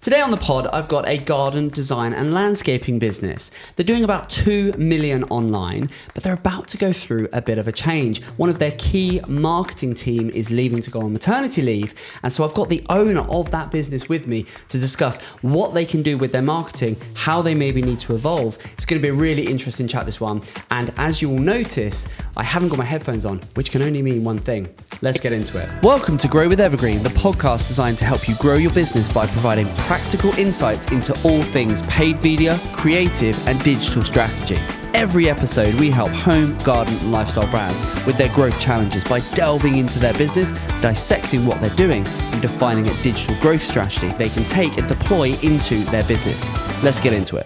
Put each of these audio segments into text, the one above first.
Today on the pod, I've got a garden design and landscaping business. They're doing about 2 million online, but they're about to go through a bit of a change. One of their key marketing team is leaving to go on maternity leave. And so I've got the owner of that business with me to discuss what they can do with their marketing, how they maybe need to evolve. It's going to be a really interesting chat, this one. And as you will notice, I haven't got my headphones on, which can only mean one thing. Let's get into it. Welcome to Grow with Evergreen, the podcast designed to help you grow your business by providing practical insights into all things paid media, creative, and digital strategy. Every episode, we help home, garden, and lifestyle brands with their growth challenges by delving into their business, dissecting what they're doing, and defining a digital growth strategy they can take and deploy into their business. Let's get into it.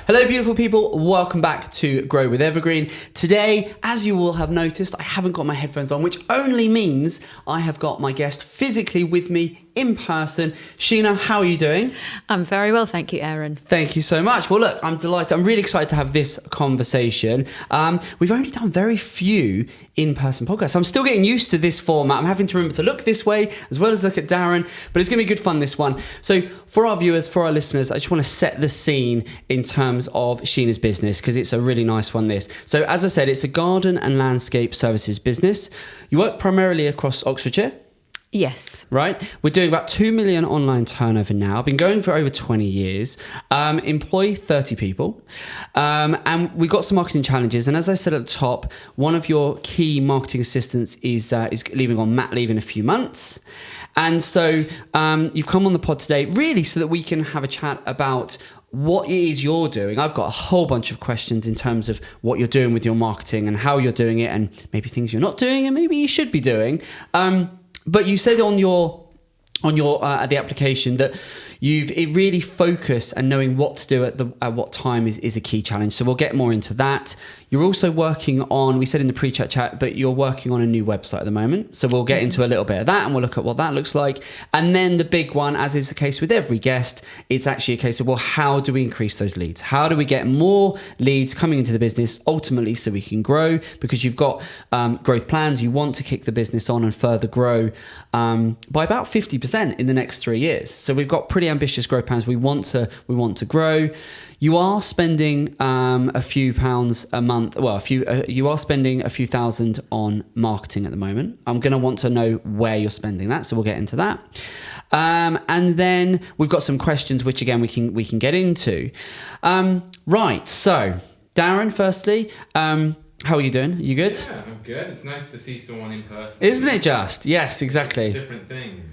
Hello, beautiful people. Welcome back to Grow with Evergreen. Today, as you will have noticed, I haven't got my headphones on, which only means I have got my guest physically with me in person. Sheena, how are you doing? I'm very well, thank you, Aaron. Thank you so much. Well, look, I'm delighted. I'm really excited to have this conversation. We've only done very few in-person podcasts. So I'm still getting used to this format. I'm having to remember to look this way as well as look at Darren, but it's going to be good fun, this one. So for our viewers, for our listeners, I just want to set the scene in terms of Sheena's business, because it's a really nice one, this. So as I said, it's a garden and landscape services business. You work primarily across Oxfordshire. Yes. Right. We're doing about 2 million online turnover now. Been going for over 20 years. Employ 30 people. And we've got some marketing challenges. And as I said at the top, one of your key marketing assistants is leaving on mat leave in a few months. And so you've come on the pod today really so that we can have a chat about what it is you're doing. I've got a whole bunch of questions in terms of what you're doing with your marketing and how you're doing it, and maybe things you're not doing and maybe you should be doing. But you said on your the application that it really focus and knowing what to do at what time is a key challenge. So we'll get more into that. You're also working on, we said in the pre-chat, but you're working on a new website at the moment. So we'll get into a little bit of that and we'll look at what that looks like. And then the big one, as is the case with every guest, it's actually a case of, well, how do we increase those leads? How do we get more leads coming into the business ultimately so we can grow? Because you've got growth plans. You want to kick the business on and further grow by about 50% in the next 3 years. So we've got pretty ambitious growth plans. We want to grow. You are spending a few pounds a month. Well, you are spending a few thousand on marketing at the moment. I'm going to want to know where you're spending that, so we'll get into that. And then we've got some questions, which again we can get into. Right. So, Darren, firstly. How are you doing? You good? Yeah, I'm good. It's nice to see someone in person. Isn't it just? Yes, exactly. It's a different thing,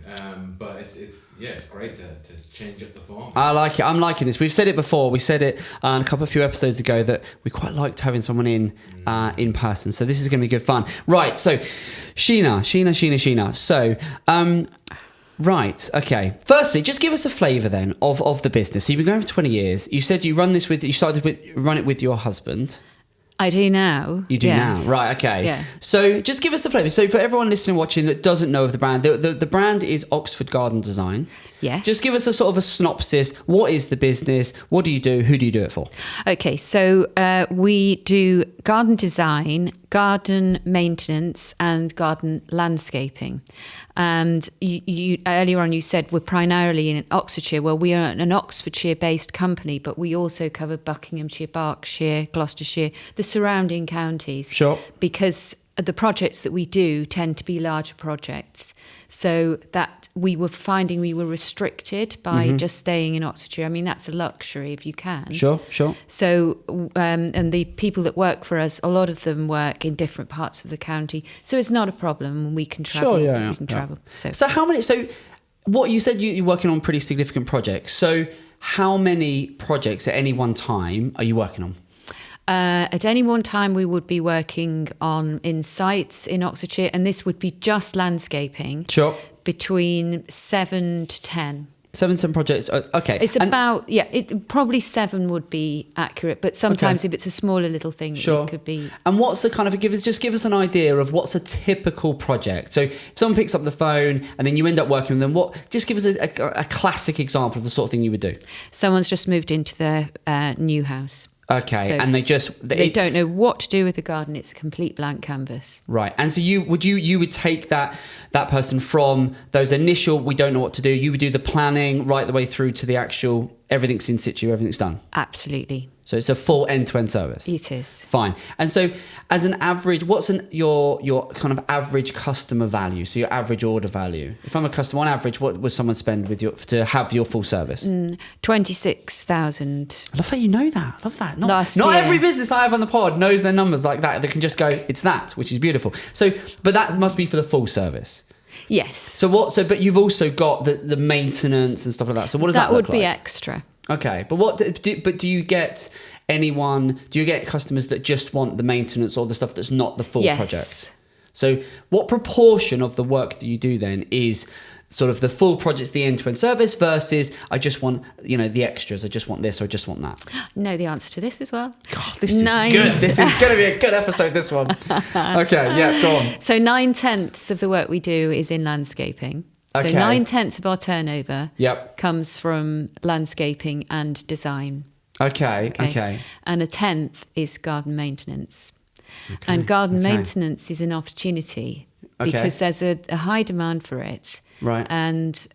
but it's great to change up the form. I like it. I'm liking this. We've said it before. We said it a few episodes ago that we quite liked having someone in person. So this is going to be good fun. Right. So Sheena. So, right. Okay. Firstly, just give us a flavour then of the business. So you've been going for 20 years. You said you run it with your husband. I do now. You do now. Right, okay. Yeah. So just give us a flavour. So for everyone listening and watching that doesn't know of the brand, the brand is Oxford Garden Design. Yes. Just give us a sort of a synopsis. What is the business? What do you do? Who do you do it for? Okay, so we do garden design, garden maintenance, and garden landscaping. And you earlier on you said we're primarily in Oxfordshire. Well, we are an Oxfordshire-based company, but we also cover Buckinghamshire, Berkshire, Gloucestershire, the surrounding counties. Sure. Because the projects that we do tend to be larger projects. So that we were finding we were restricted by just staying in Oxfordshire. I mean, that's a luxury if you can. Sure. So, and the people that work for us, a lot of them work in different parts of the county. So it's not a problem. We can travel. Sure, yeah. We can travel. So how many, so what you said you're working on pretty significant projects. So how many projects at any one time are you working on? At any one time, we would be working in sites in Oxfordshire, and this would be just landscaping. Sure. Between 7 to 10. 7 projects. Okay. It's probably 7 would be accurate, but sometimes if it's a smaller little thing, sure. It could be. And what's the kind of give us an idea of what's a typical project? So if someone picks up the phone and then you end up working with them, just give us a classic example of the sort of thing you would do. Someone's just moved into their new house. Okay, So and they don't know what to do with the garden. It's a complete blank canvas. Right, and so you would take that person from those initial we don't know what to do. You would do the planning right the way through to the actual everything's in situ, everything's done. Absolutely, So it's a full end-to-end service. it is. Fine. And so, as an average, what's your kind of average customer value? So your average order value. If I'm a customer, on average, what would someone spend to have your full service? 26,000. I love that you know that. I love that. Last Not year. every business I have on the pod knows their numbers like that. They can just go, it's that, which is beautiful. So, but that must be for the full service. Yes. So but you've also got the maintenance and stuff like that. So what does that look like? That would be extra. Okay, but do you get customers that just want the maintenance or the stuff that's not the full project? So what proportion of the work that you do then is sort of the full project, the end-to-end service versus I just want, the extras, I just want this or I just want that? Know the answer to this as well. God, this is good. This is going to be a good episode, this one. Okay, yeah, go on. So 9/10 of the work we do is in landscaping. Okay. So 9/10 of our turnover Yep. comes from landscaping and design. Okay. And 1/10 is garden maintenance. And garden maintenance is an opportunity because there's a high demand for it. Right. And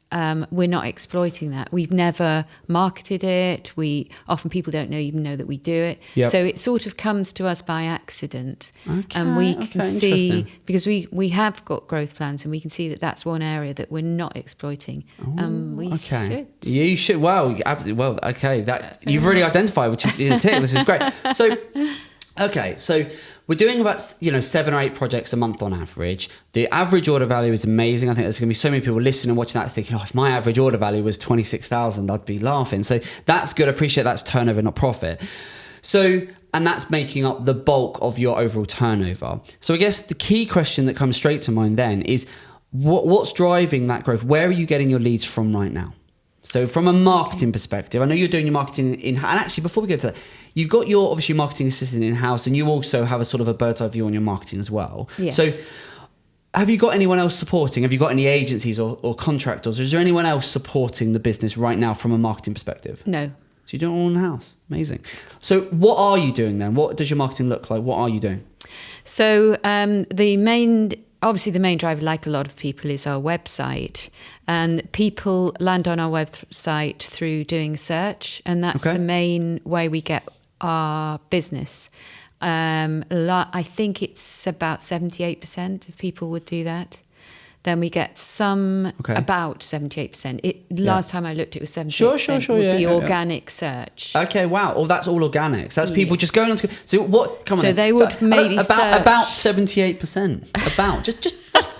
we're not exploiting that. We've never marketed it. People don't even know that we do it. Yep. So it sort of comes to us by accident. Okay, And we can see, interesting. because we have got growth plans and we can see that that's one area that we're not exploiting. We should. You should. Wow. Absolutely. Well, okay. That you've really identified, which is a tick. This is great. So, okay. So we're doing about 7 or 8 projects a month on average. The average order value is amazing. I think there's going to be so many people listening and watching that thinking, if my average order value was 26,000, I'd be laughing. So that's good. I appreciate that's turnover, not profit. So, and that's making up the bulk of your overall turnover. So I guess the key question that comes straight to mind then is what's driving that growth? Where are you getting your leads from right now? So from a marketing perspective, I know you're doing your marketing and actually before we go to that, you've got your obviously marketing assistant in-house and you also have a sort of a bird's eye view on your marketing as well. Yes. So have you got anyone else supporting? Have you got any agencies or contractors? Or is there anyone else supporting the business right now from a marketing perspective? No. So you do it all in-house. Amazing. So what are you doing then? What does your marketing look like? What are you doing? So the main driver, like a lot of people, is our website. And people land on our website through doing search. And that's the main way we get our business. I think it's about 78% of people would do that. Then we get about 78%. Last time I looked, it was 78% would be organic search. Okay, wow. Oh, that's all organic. So that's people just going on to... So what... Come on. So they would maybe search... About 78%. About. Just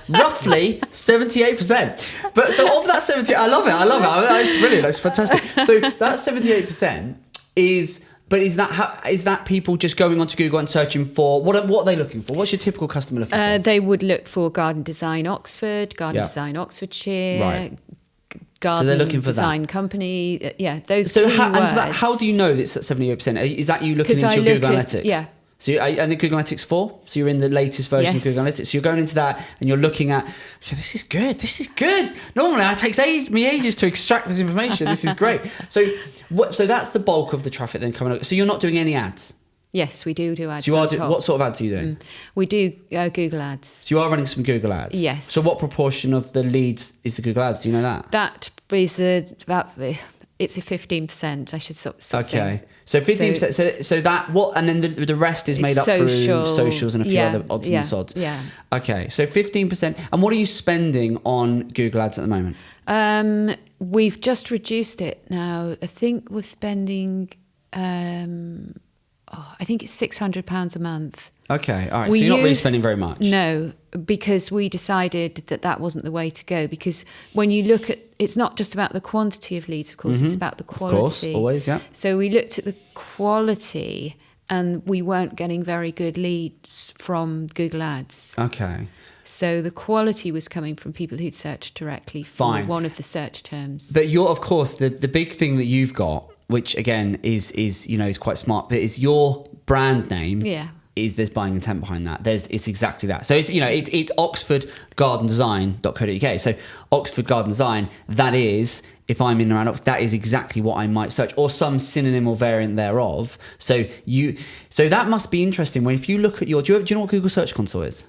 roughly 78%. But so of that 70... I love it. It's brilliant. It's fantastic. So that 78% is... But is that people just going onto Google and searching for what are they looking for? What's your typical customer looking for? They would look for garden design Oxford, garden design Oxfordshire, right. garden So they're looking for design that. company. Those. So keywords. how do you know it's at 78%? Is that you looking into your Google Analytics? Yeah. So I think Google Analytics 4. So you're in the latest version of Google Analytics. So you're going into that and you're looking at, okay, this is good. Normally it takes me ages to extract this information. This is great. So that's the bulk of the traffic then coming up. So you're not doing any ads? Yes, we do ads. So you are what sort of ads are you doing? We do Google ads. So you are running some Google ads? Yes. So what proportion of the leads is the Google ads? Do you know that? That is it's a 15%, I should stop saying. Okay. So 15%. So that what, and then the rest is made up through socials and a few other odds and sods. Yeah. Okay. So 15%. And what are you spending on Google Ads at the moment? We've just reduced it now. I think we're spending. I think it's £600 a month. Okay, all right. So you're not really spending very much. No, because we decided that wasn't the way to go. Because when you look at, it's not just about the quantity of leads, of course, it's about the quality. Of course, always, yeah. So we looked at the quality and we weren't getting very good leads from Google Ads. Okay. So the quality was coming from people who'd searched directly for one of the search terms. But you're, of course, the big thing that you've got, which again is quite smart, but is your brand name. Yeah. is there's buying intent behind that. It's exactly that. So it's oxfordgardendesign.co.uk. So Oxford Garden Design, that is, if I'm in around Oxford, that is exactly what I might search, or some synonym or variant thereof. So that must be interesting. When if you look at do you know what Google Search Console is?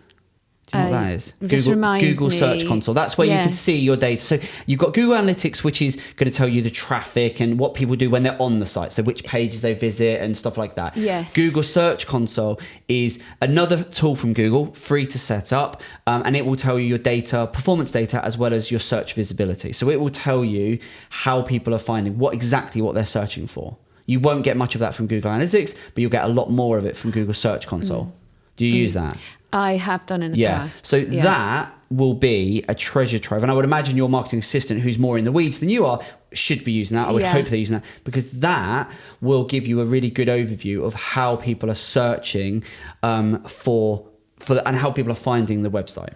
Do you know what that is? Google Search Console. That's where you can see your data. So you've got Google Analytics, which is going to tell you the traffic and what people do when they're on the site. So which pages they visit and stuff like that. Yes. Google Search Console is another tool from Google, free to set up. And it will tell you your data, performance data, as well as your search visibility. So it will tell you how people are finding what they're searching for. You won't get much of that from Google Analytics, but you'll get a lot more of it from Google Search Console. Do you use that? I have done in the past. So that will be a treasure trove. And I would imagine your marketing assistant, who's more in the weeds than you are, should be using that. I would hope they're using that, because that will give you a really good overview of how people are searching for and how people are finding the website.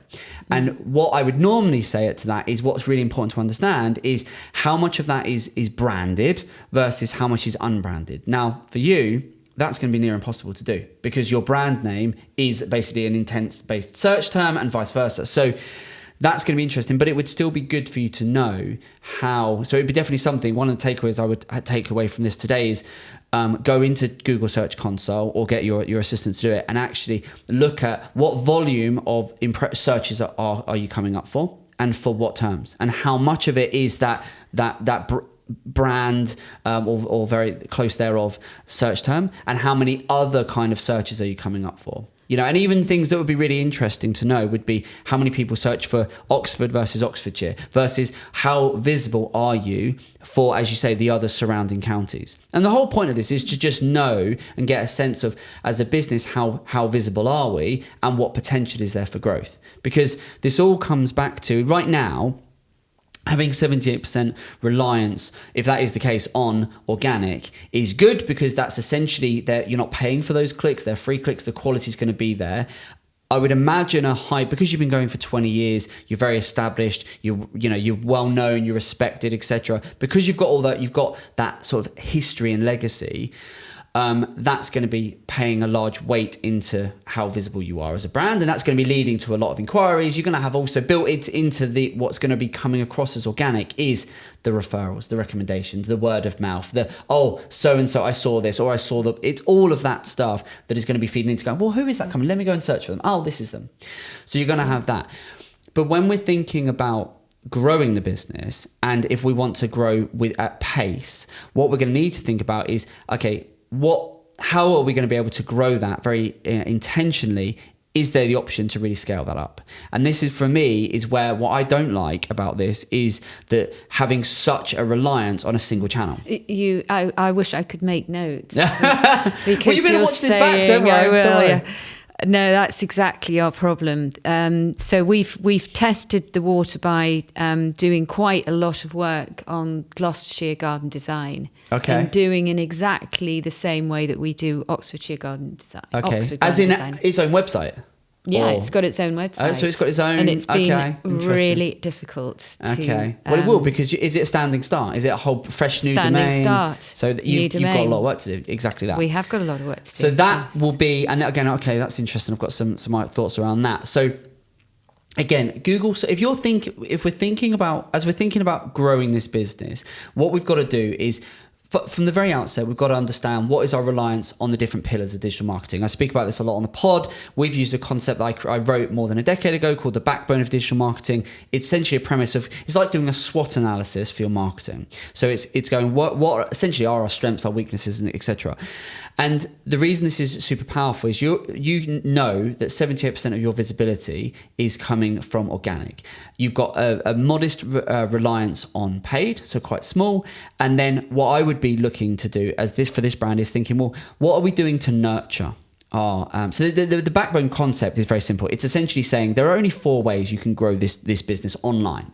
And what I would normally say to that is, what's really important to understand is how much of that is branded versus how much is unbranded. Now, for you, that's going to be near impossible to do, because your brand name is basically an intent-based search term and vice versa. So that's going to be interesting, but it would still be good for you to know how. So it'd be definitely something. One of the takeaways I would take away from this today is go into Google Search Console or get your assistant to do it, and actually look at what volume of searches are you coming up for, and for what terms, and how much of it is that brand or very close thereof search term, and how many other kind of searches are you coming up for. And even things that would be really interesting to know would be how many people search for Oxford versus Oxfordshire, versus how visible are you for, as you say, the other surrounding counties. And the whole point of this is to just know and get a sense of, as a business, how visible are we, and what potential is there for growth. Because this all comes back to, right now, having 78% reliance, if that is the case, on organic is good, because that's essentially that you're not paying for those clicks, they're free clicks, the quality is going to be there. I would imagine because you've been going for 20 years, you're very established, you're well known, you're respected, etc. Because you've got all that, you've got that sort of history and legacy. That's going to be paying a large weight into how visible you are as a brand, and that's going to be leading to a lot of inquiries. You're going to have also built it into what's going to be coming across as organic is the referrals, the recommendations, the word of mouth, so and so I saw this, or I saw it's all of that stuff that is going to be feeding into going, well, who is that coming? Let me go and search for them. Oh, this is them. So you're going to have that. But when we're thinking about growing the business, and if we want to grow at pace, what we're going to need to think about is, okay, how are we going to be able to grow that very intentionally? Is there the option to really scale that up? And this is, for me, is where what I don't like about this is that having such a reliance on a single channel. I wish I could make notes. Because well, you better watch this back, don't worry. Yeah. No, that's exactly our problem. So we've tested the water by doing quite a lot of work on Gloucestershire garden design. Okay. And doing in exactly the same way that we do Oxfordshire garden design. Okay. As in its own website? Yeah, it's got its own website. Oh, so it's got its own. And it's been really difficult to. Okay. Well, it will, because is it a standing start? Is it a whole fresh new domain? Standing start. So you've got a lot of work to do. Exactly that. We have got a lot of work to do. So that will be, and again, okay, that's interesting. I've got some thoughts around that. So again, Google. So as we're thinking about growing this business, what we've got to do is, from the very outset, we've got to understand what is our reliance on the different pillars of digital marketing. I speak about this a lot on the pod. We've used a concept that I wrote more than a decade ago called the backbone of digital marketing. It's essentially a premise of, it's like doing a SWOT analysis for your marketing. So it's going, what essentially are our strengths, our weaknesses, etc. And the reason this is super powerful is you know that 78% of your visibility is coming from organic. You've got a modest reliance on paid, so quite small. And then what I would be looking to do for this brand is thinking, well, what are we doing to nurture so the backbone concept is very simple. It's essentially saying there are only 4 ways you can grow this business online.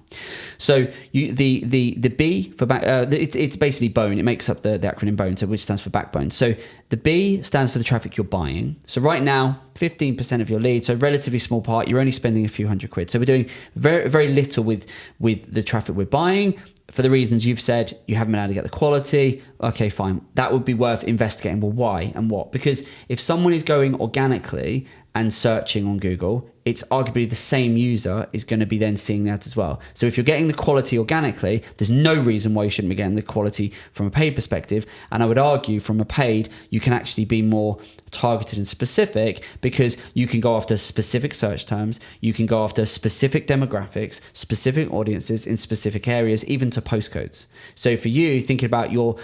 So the B for it's basically bone. It makes up the acronym BONE, so which stands for backbone. So the B stands for the traffic you're buying. So right now, 15% of your leads, so relatively small part. You're only spending a few £100. So we're doing very, very little with the traffic we're buying. for the reasons you've said, you haven't been able to get the quality. Okay, fine. That would be worth investigating. Well, why and what? Because if someone is going organically and searching on Google, it's arguably the same user is going to be then seeing that as well. So if you're getting the quality organically, there's no reason why you shouldn't be getting the quality from a paid perspective. And I would argue from a paid, you can actually be more targeted and specific because you can go after specific search terms. You can go after specific demographics, specific audiences in specific areas, even to postcodes. So for you, thinking about you're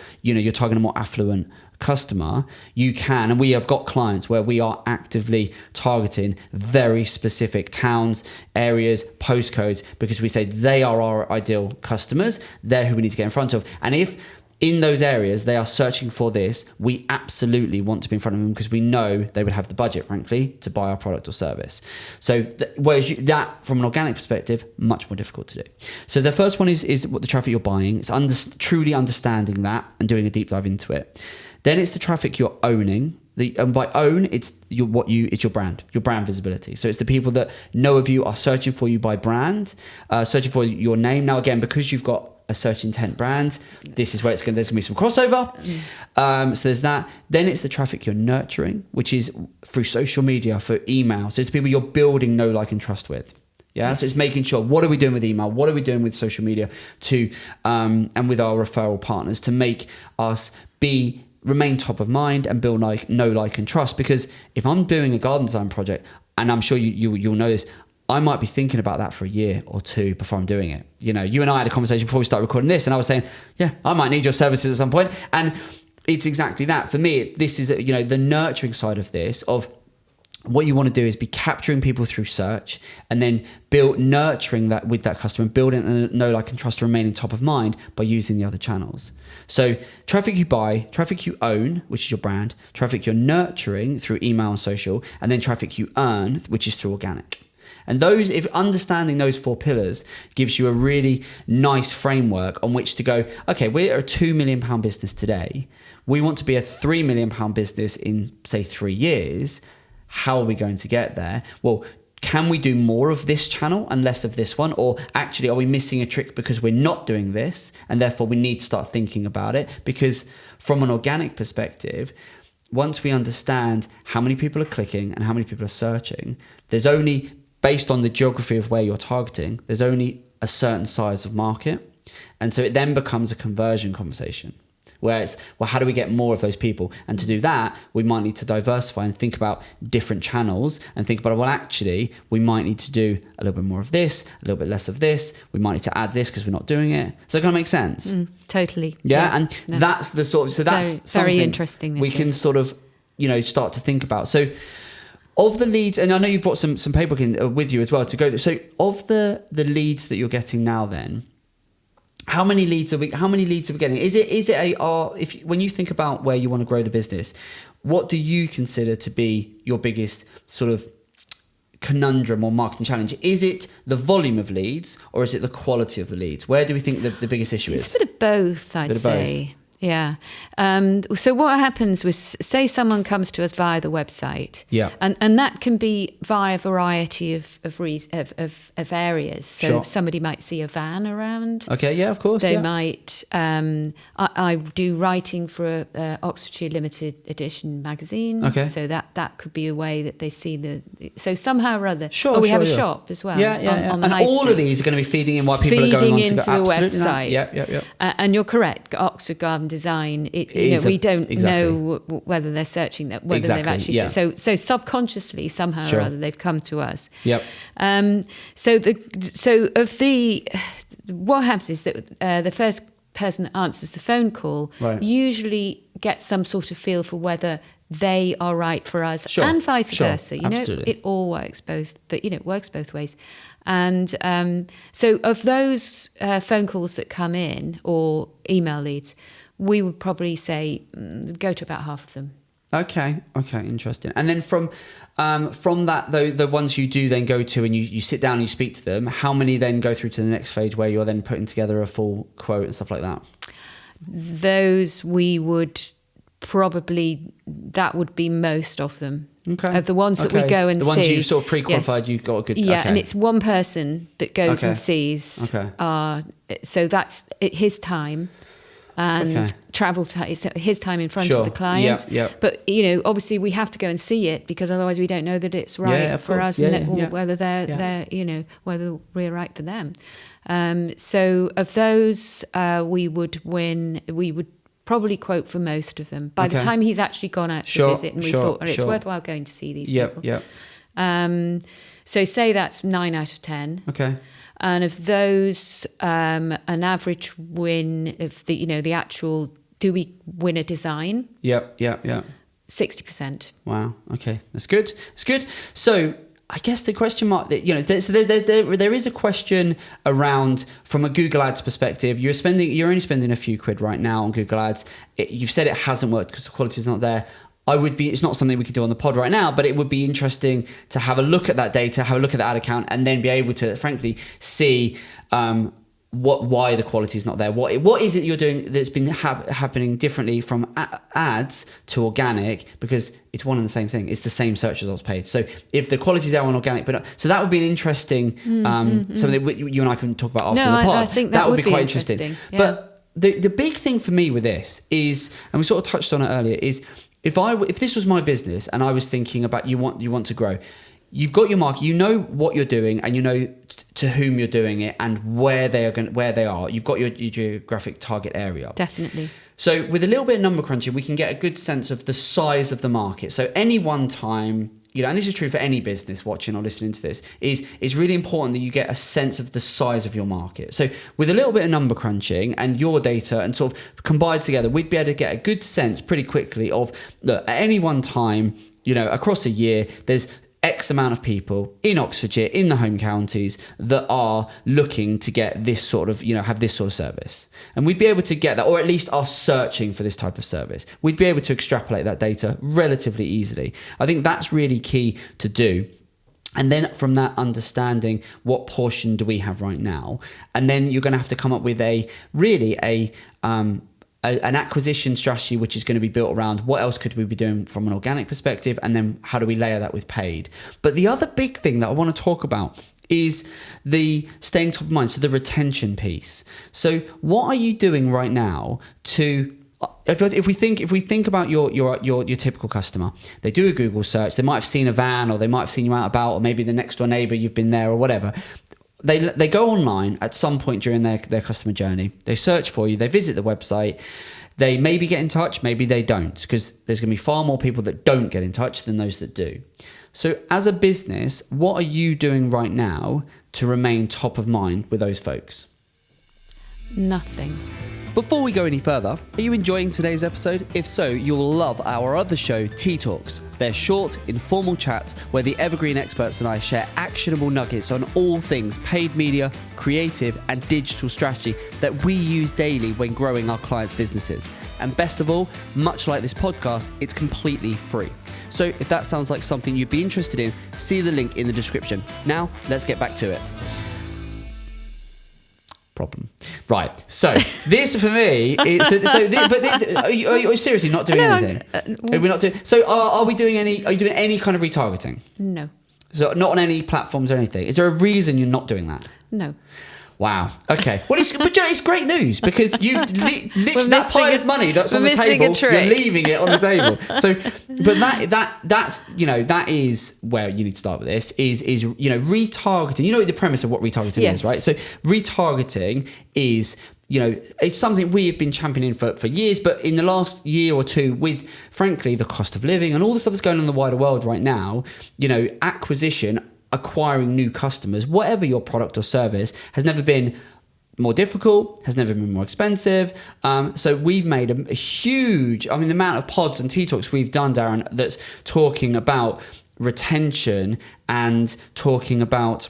targeting a more affluent customer, you can, and we have got clients where we are actively targeting very specific towns, areas, postcodes, because we say they are our ideal customers. They're who we need to get in front of. And if in those areas they are searching for this, we absolutely want to be in front of them because we know they would have the budget, frankly, to buy our product or service. So whereas that, from an organic perspective, much more difficult to do. So the first one is what the traffic you're buying. It's truly understanding that and doing a deep dive into it. Then it's the traffic you're owning. And by own, it's your brand, your brand visibility. So it's the people that know of you, are searching for you by brand, searching for your name. Now, again, because you've got a search intent brand, this is where there's going to be some crossover. So there's that. Then it's the traffic you're nurturing, which is through social media, for email. So it's people you're building know, like, and trust with. Yeah, yes. So it's making sure, what are we doing with email? What are we doing with social media to and with our referral partners to make us remain top of mind and build know, like, and trust? Because if I'm doing a garden design project, and I'm sure you'll know this, I might be thinking about that for a year or two before I'm doing it. You know, you and I had a conversation before we started recording this, and I was saying, yeah, I might need your services at some point. And it's exactly that. For me, this is, the nurturing side of this, of what you want to do is be capturing people through search and then nurturing that with that customer, building a know, like, and trust, remaining top of mind by using the other channels. So traffic you buy, traffic you own, which is your brand, traffic you're nurturing through email and social, and then traffic you earn, which is through organic. And if understanding those 4 pillars gives you a really nice framework on which to go, okay, we're a £2 million business today. We want to be a £3 million business in, say, 3 years. How are we going to get there? Well, can we do more of this channel and less of this one? Or actually, are we missing a trick because we're not doing this? And therefore, we need to start thinking about it. Because from an organic perspective, once we understand how many people are clicking and how many people are searching, there's only, based on the geography of where you're targeting, there's only a certain size of market. And so it then becomes a conversion conversation, where it's, well, how do we get more of those people? And to do that, we might need to diversify and think about different channels and think about, well, actually, we might need to do a little bit more of this, a little bit less of this. We might need to add this because we're not doing it. So it kind of makes sense. Totally. Yeah. And that's the sort of, so that's very interesting. We can sort of, start to think about. So of the leads, and I know you've brought some paperwork in with you as well to go through. So of the leads that you're getting now, then, how many leads are we getting? Is it when you think about where you want to grow the business, what do you consider to be your biggest sort of conundrum or marketing challenge? Is it the volume of leads, or is it the quality of the leads? Where do we think the biggest issue is? It's a bit of both, I'd say. Yeah. So what happens was, say someone comes to us via the website, and that can be via a variety of areas. So somebody might see a van around. Okay, yeah, of course. They might. I do writing for a Oxfordshire Limited Edition magazine. Okay. So that could be a way that they see so somehow or other. We have a shop as well. Yeah. On the high all street. Of these are going to be feeding in what people are going on to into go. A website. Yeah. And you're correct. Oxford Garden Design. We don't know whether they're searching that, whether they've actually. So subconsciously, somehow or other, they've come to us. Yep. What happens is that the first person that answers the phone call usually gets some sort of feel for whether they are right for us, and vice versa. It all works both, but it works both ways. And so of those phone calls that come in, or email leads, we would probably say go to about half of them. Okay, interesting. And then from that, though, the ones you do then go to and you sit down and you speak to them, how many then go through to the next phase where you're then putting together a full quote and stuff like that? Those we would probably that would be most of them. Okay. Of the ones that we go and see. The ones you've sort of pre-qualified, yes. you've got a good... Yeah, okay. and it's one person that goes Okay. and sees. Okay. So that's his time and Okay. travel time. It's his time in front Sure. of the client. Yeah, yeah. But, you know, obviously we have to go and see it because otherwise we don't know that it's right Yeah, of for course. us Yeah, and yeah, or whether they're, yeah. you know, whether we're right for them. So of those, we would probably quote for most of them by the Okay. time he's actually gone out to Sure, visit and we sure, thought, it's sure. worthwhile going to see these Yep, people. yep. So say that's 9 out of 10. Okay. And of those, an average win of the actual, do we win a design? Yep, yep, yep. 60%. Wow. Okay, that's good. It's good. So I guess the question mark that there is a question around from a Google Ads perspective. You're only spending a few quid right now on Google Ads. You've said it hasn't worked because the quality is not there. It's not something we could do on the pod right now, but it would be interesting to have a look at that data, have a look at the ad account, and then be able to, frankly, see why the quality is not there. What is it you're doing that's been happening differently from ads to organic? Because it's one and the same thing. It's the same search results page. So if the quality is there on organic, so that would be an interesting something that you and I can talk about after the pod. I think that would be quite interesting. Yeah. But the big thing for me with this is, and we sort of touched on it earlier, is if this was my business and I was thinking about you want to grow, you've got your market, you know what you're doing, and you know to whom you're doing it and where they are. You've got your geographic target area. Definitely. So with a little bit of number crunching, we can get a good sense of the size of the market. So any one time, and this is true for any business watching or listening to this, is really important that you get a sense of the size of your market. So with a little bit of number crunching and your data and sort of combined together, we'd be able to get a good sense pretty quickly of, look, at any one time, across a year, there's X amount of people in Oxfordshire, in the home counties, that are looking to get this sort of, have this sort of service. And we'd be able to get that, or at least are searching for this type of service. We'd be able to extrapolate that data relatively easily. I think that's really key to do. And then from that understanding, what portion do we have right now? And then you're going to have to come up with an acquisition strategy which is going to be built around what else could we be doing from an organic perspective, and then how do we layer that with paid. But the other big thing that I want to talk about is the staying top of mind, so the retention piece. So what are you doing right now to, if we think about your typical customer, they do a Google search, they might have seen a van, or they might have seen you out about, or maybe the next door neighbor, you've been there or whatever. They go online at some point during their customer journey. They search for you. They visit the website. They maybe get in touch. Maybe they don't, because there's going to be far more people that don't get in touch than those that do. So as a business, what are you doing right now to remain top of mind with those folks? Nothing. Before we go any further, are you enjoying today's episode? If so, you'll love our other show, Tea Talks. They're short, informal chats where the Evergreen experts and I share actionable nuggets on all things paid media, creative, and digital strategy that we use daily when growing our clients' businesses. And best of all, much like this podcast, it's completely free. So if that sounds like something you'd be interested in, see the link in the description. Now, let's get back to it. Problem. Right. So this for me is are you seriously not doing anything? Are we not doing? So are we doing any? Are you doing any kind of retargeting? No. So not on any platforms or anything. Is there a reason you're not doing that? No. Wow. Okay. Well, it's great news, because you literally that pile of money that's on the table, you're leaving it on the table. So, but that's that is where you need to start with this. Is retargeting. You know the premise of what retargeting is, right? So retargeting is, it's something we have been championing for years, but in the last year or two, with frankly the cost of living and all the stuff that's going on in the wider world right now, acquiring new customers, whatever your product or service, has never been more difficult, has never been more expensive. So we've made a huge, the amount of pods and Tea Talks we've done, Darren, that's talking about retention and talking about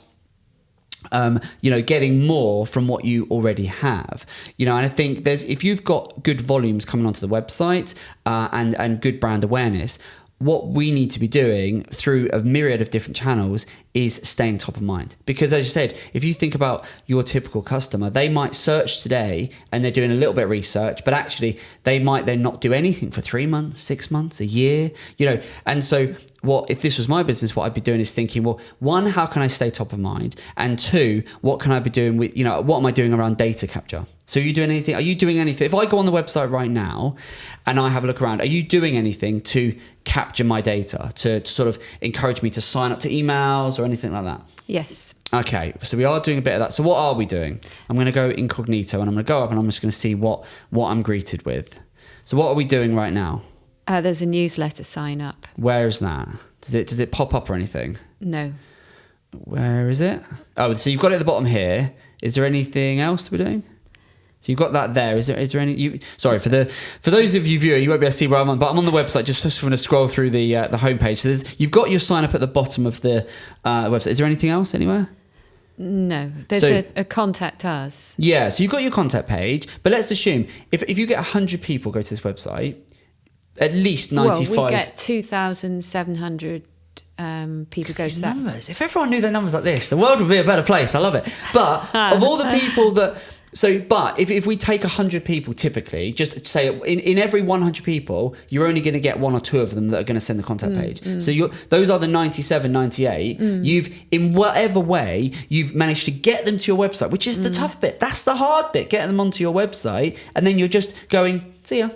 getting more from what you already have. And I think if you've got good volumes coming onto the website and good brand awareness, what we need to be doing through a myriad of different channels is staying top of mind. Because as you said, if you think about your typical customer, they might search today and they're doing a little bit of research, but actually they might then not do anything for 3 months, 6 months, a year, and so if this was my business, what I'd be doing is thinking, well, one, how can I stay top of mind? And two, what can I be doing with, what am I doing around data capture? So are you doing anything? If I go on the website right now and I have a look around, are you doing anything to capture my data, to sort of encourage me to sign up to emails or anything like that? Yes. Okay, so we are doing a bit of that. So what are we doing? I'm going to go incognito and I'm going to go up and I'm just going to see what I'm greeted with. So what are we doing right now? There's a newsletter sign up. Where is that? Does it pop up or anything? No. Where is it? Oh, so you've got it at the bottom here. Is there anything else to be doing? So you've got that there. Is there any? Sorry for those of you viewing, you won't be able to see where I'm on, but I'm on the website. Just going to scroll through the homepage. So you've got your sign up at the bottom of the website. Is there anything else anywhere? No, there's a contact us. Yeah, so you've got your contact page, but let's assume if you get 100 people go to this website, at least 95. Well, we get 2,700 people go to that. Numbers. If everyone knew their numbers like this, the world would be a better place. I love it. But of all the people that... But if we take 100 people typically, just say in every 100 people, you're only going to get 1 or 2 of them that are going to send the contact page. So those are the 97, 98. You've, in whatever way, you've managed to get them to your website, which is the tough bit. That's the hard bit, getting them onto your website. And then you're just going, see ya.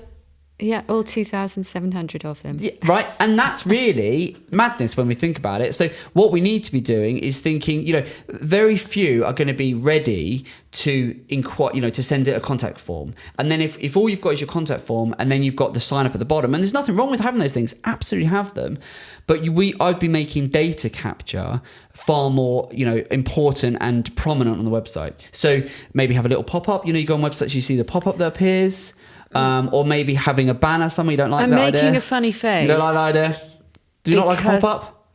Yeah, all 2,700 of them. Yeah, right, and that's really madness when we think about it. So what we need to be doing is thinking, very few are going to be ready to inquire, to send it a contact form. And then if all you've got is your contact form, and then you've got the sign up at the bottom, and there's nothing wrong with having those things, absolutely have them. But I'd be making data capture far more, important and prominent on the website. So maybe have a little pop up. You go on websites, you see the pop up that appears. Or maybe having a banner somewhere. You don't like I'm that idea? I'm making a funny face. You don't like that idea? Do you not like a pop-up?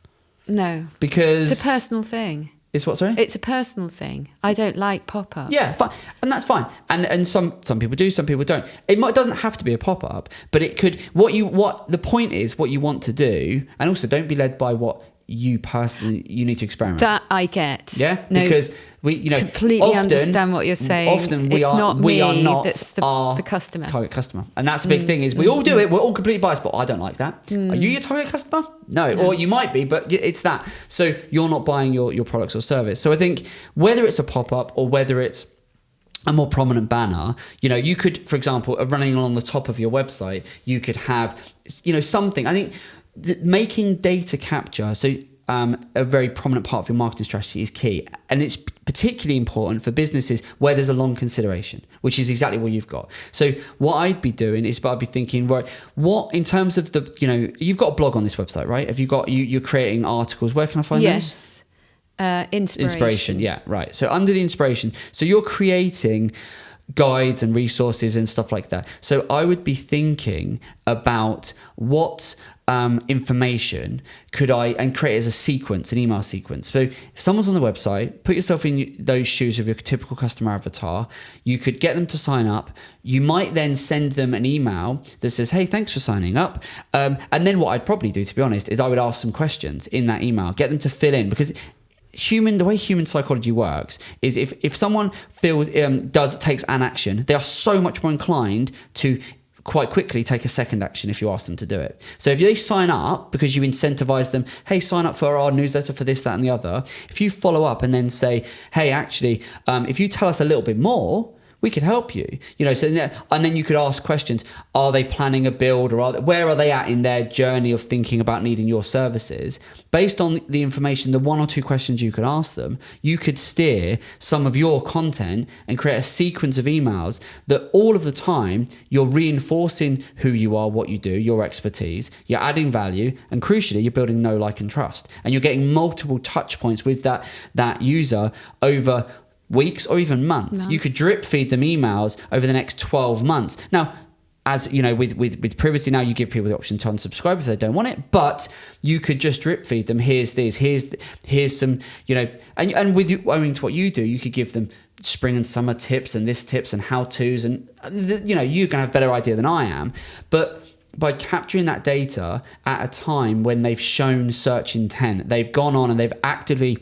No. Because... It's a personal thing. It's what, sorry? It's a personal thing. I don't like pop-ups. Yeah, and that's fine. And some people do, some people don't. It doesn't have to be a pop-up, but it could... The point is what you want to do, and also don't be led by what you personally need to experiment. That I get. Yeah, because we completely often understand what you're saying. Often we are not that's the customer, target customer, and that's the big thing is we all do it. We're all completely biased, but I don't like that. Are you your target customer? No, or you might be, but it's that. So you're not buying your products or service. So I think whether it's a pop up or whether it's a more prominent banner, you could, for example, running along the top of your website, you could have, something. I think making data capture, so a very prominent part of your marketing strategy is key. And it's particularly important for businesses where there's a long consideration, which is exactly what you've got. So what I'd be doing is I'd be thinking, right, what in terms of the, you've got a blog on this website, right? Have you got, you're creating articles. Where can I find those? Yes. Inspiration. Yeah, right. So under the inspiration, so you're creating guides and resources and stuff like that. So I would be thinking about what information could and create as a sequence, an email sequence. So if someone's on the website, put yourself in those shoes of your typical customer avatar. You could get them to sign up. You might then send them an email that says, hey, thanks for signing up. And then what I'd probably do, to be honest, is I would ask some questions in that email, get them to fill in, because the way human psychology works is if someone feels takes an action, they are so much more inclined to quite quickly take a second action if you ask them to do it. So if they sign up because you incentivize them, hey, sign up for our newsletter for this, that, and the other. If you follow up and then say, hey, actually, if you tell us a little bit more, we could help you. So and then you could ask questions. Are they planning a build, or where are they at in their journey of thinking about needing your services? Based on the information, the 1 or 2 questions you could ask them, you could steer some of your content and create a sequence of emails that all of the time you're reinforcing who you are, what you do, your expertise, you're adding value, and crucially, you're building know, like, and trust. And you're getting multiple touch points with that user over weeks or even months. You could drip feed them emails over the next 12 months. Now, as you know, with privacy now, you give people the option to unsubscribe if they don't want it, but you could just drip feed them. Here's some, and with you owing to what you do, you could give them spring and summer tips and this tips and how-tos, and you're going to have a better idea than I am. But by capturing that data at a time when they've shown search intent, they've gone on and they've actively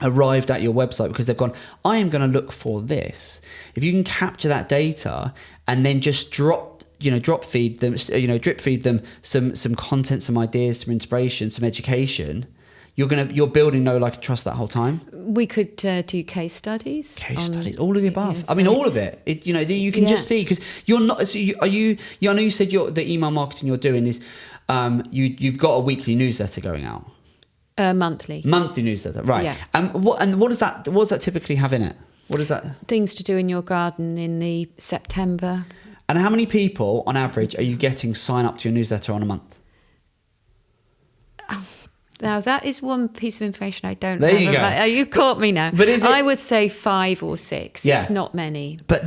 arrived at your website because they've gone, I am going to look for this. If you can capture that data and then just drip feed them some content, some ideas, some inspiration, some education, you're building know, like, and trust that whole time. We could do case studies. All of the above. I mean, all of it. You can just see, because you're not. So I know you said the email marketing you're doing is, you've got a weekly newsletter going out. Monthly newsletter, right? Yeah. And what does that typically have in it? What is that? Things to do in your garden in the September. And how many people on average are you getting sign up to your newsletter on a month? Now, that is one piece of information I don't there have. You go. You caught me now. But I would say 5 or 6. Yeah. It's not many. But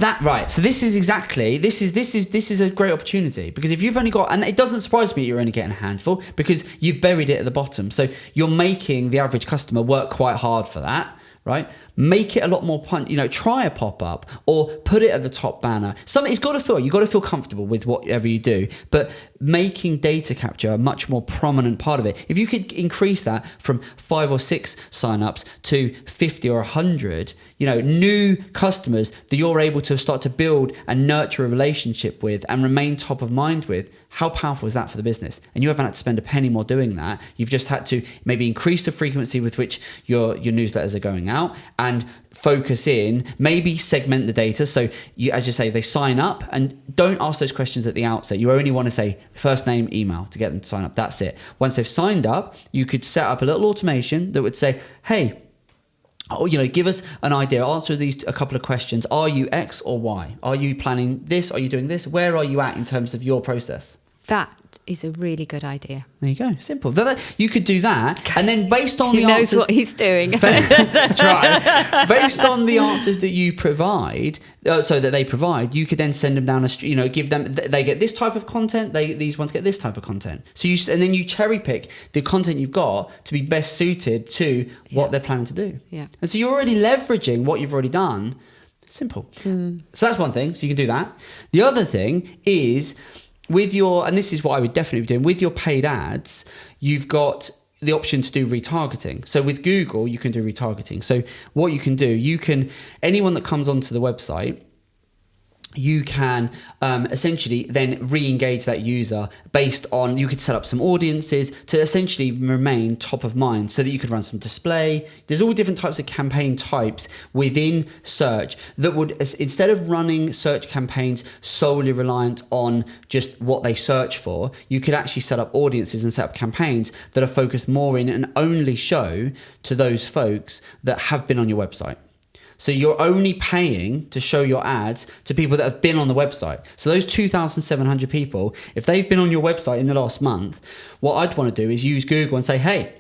so this is a great opportunity, because if you've only got, and it doesn't surprise me you're only getting a handful, because you've buried it at the bottom. So you're making the average customer work quite hard for that, right? Make it a lot more try a pop-up or put it at the top banner. You've got to feel comfortable with whatever you do, but making data capture a much more prominent part of it. If you could increase that from 5 or 6 signups to 50 or 100, new customers that you're able to start to build and nurture a relationship with and remain top of mind with, how powerful is that for the business? And you haven't had to spend a penny more doing that. You've just had to maybe increase the frequency with which your newsletters are going out and focus in, maybe segment the data. So as you say, they sign up, and don't ask those questions at the outset. You only want to say first name, email to get them to sign up. That's it. Once they've signed up, you could set up a little automation that would say, hey, give us an idea. Answer a couple of questions. Are you X or Y? Are you planning this? Are you doing this? Where are you at in terms of your process? That is a really good idea. There you go. Simple. You could do that, and then based on he knows what he's doing. That's right. Based on the answers that you provide, you could then send them down give them. They get this type of content. These ones get this type of content. So then you cherry pick the content you've got to be best suited to what they're planning to do. Yeah. And so you're already leveraging what you've already done. Simple. So that's one thing. So you can do that. The other thing is, and this is what I would definitely be doing, with your paid ads, you've got the option to do retargeting. So with Google, you can do retargeting. So what you can do, anyone that comes onto the website, you can essentially then re-engage that user based on, you could set up some audiences to essentially remain top of mind, so that you could run some display. There's all different types of campaign types within search that would, instead of running search campaigns solely reliant on just what they search for, you could actually set up audiences and set up campaigns that are focused more in and only show to those folks that have been on your website. So you're only paying to show your ads to people that have been on the website. So those 2,700 people, if they've been on your website in the last month, what I'd want to do is use Google and say, hey,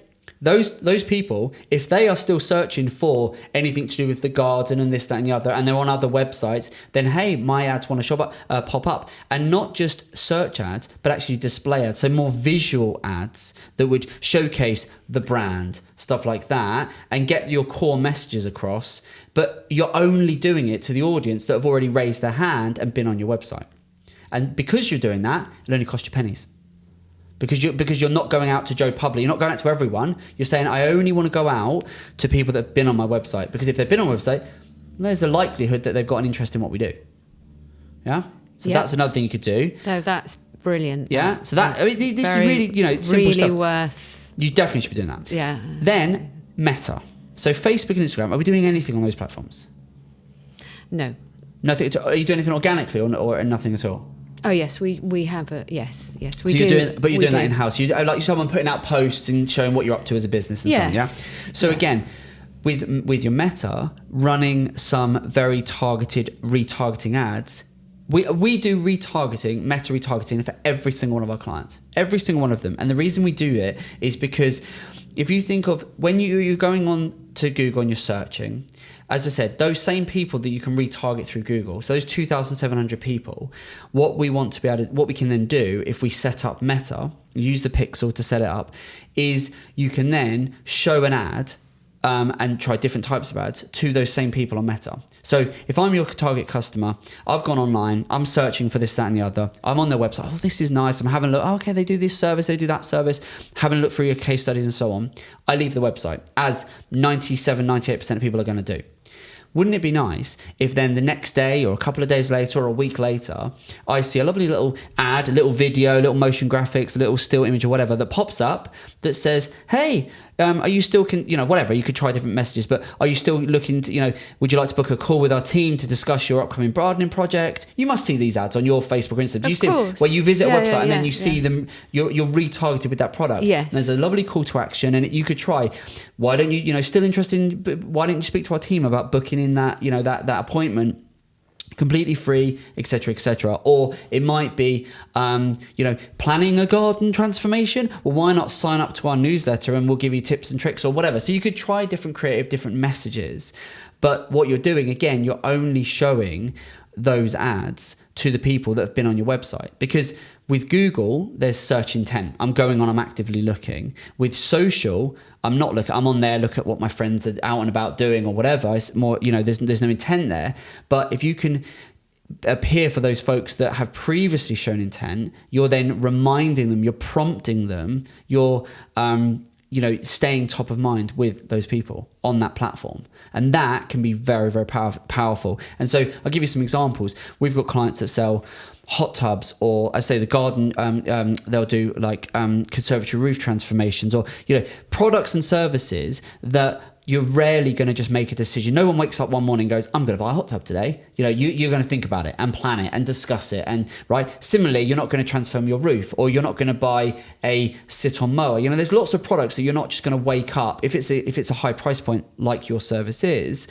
those people, if they are still searching for anything to do with the garden and this, that, and the other, and they're on other websites, then hey, my ads want to pop up, and not just search ads, but actually display ads. So more visual ads that would showcase the brand, stuff like that, and get your core messages across. But you're only doing it to the audience that have already raised their hand and been on your website. And because you're doing that, it only costs you pennies. Because you're not going out to Joe Public, you're not going out to everyone. You're saying, I only want to go out to people that have been on my website. Because if they've been on my website, there's a likelihood that they've got an interest in what we do. Yeah? So that's another thing you could do. No, that's brilliant. Yeah? So this is really, simple really stuff. worth. You definitely should be doing that. Yeah. Then, Meta. So Facebook and Instagram, are we doing anything on those platforms? No. Nothing. Are you doing anything organically or nothing at all? Oh yes, we have a yes we so do. You're doing that in house. You like someone putting out posts and showing what you're up to as a business and so on. Yeah. So again, with your Meta, running some very targeted retargeting ads. We do Meta retargeting for every single one of our clients, every single one of them. And the reason we do it is because if you think of when you're going on to Google and you're searching, as I said, those same people that you can retarget through Google, so those 2,700 people, what we can then do if we set up Meta, use the pixel to set it up, is you can then show an ad and try different types of ads to those same people on Meta. So if I'm your target customer, I've gone online, I'm searching for this, that, and the other. I'm on their website. Oh, this is nice. I'm having a look. Oh, okay, they do this service, they do that service. Having a look through your case studies and so on. I leave the website, as 97, 98% of people are going to do. Wouldn't it be nice if then the next day or a couple of days later or a week later, I see a lovely little ad, a little video, a little motion graphics, a little still image or whatever that pops up that says, hey, are you still, whatever, you could try different messages, but are you still looking to, would you like to book a call with our team to discuss your upcoming gardening project? You must see these ads on your Facebook or Instagram. Do you see them where you visit a website and then you see them, you're retargeted with that product? Yes. And there's a lovely call to action and you could try, why don't you, still interested in, why don't you speak to our team about booking in that, that appointment? Completely free, etc. Or it might be planning a garden transformation. Well, why not sign up to our newsletter and we'll give you tips and tricks or whatever. So you could try different messages, but what you're doing, again, you're only showing those ads to the people that have been on your website. Because with Google, there's search intent. I'm going on, I'm actively looking. With social, I'm not looking, I'm on there, look at what my friends are out and about doing or whatever. It's more, there's no intent there. But if you can appear for those folks that have previously shown intent, you're then reminding them, you're prompting them, you're staying top of mind with those people on that platform. And that can be very, very powerful. And so I'll give you some examples. We've got clients that sell hot tubs, or I say the garden, they'll do like conservatory roof transformations, or products and services that you're rarely going to just make a decision. No one wakes up one morning and goes, I'm going to buy a hot tub today. You're going to think about it and plan it and discuss it. And right, similarly, you're not going to transform your roof, or you're not going to buy a sit-on mower. There's lots of products that you're not just going to wake up. If it's a high price point like your service is,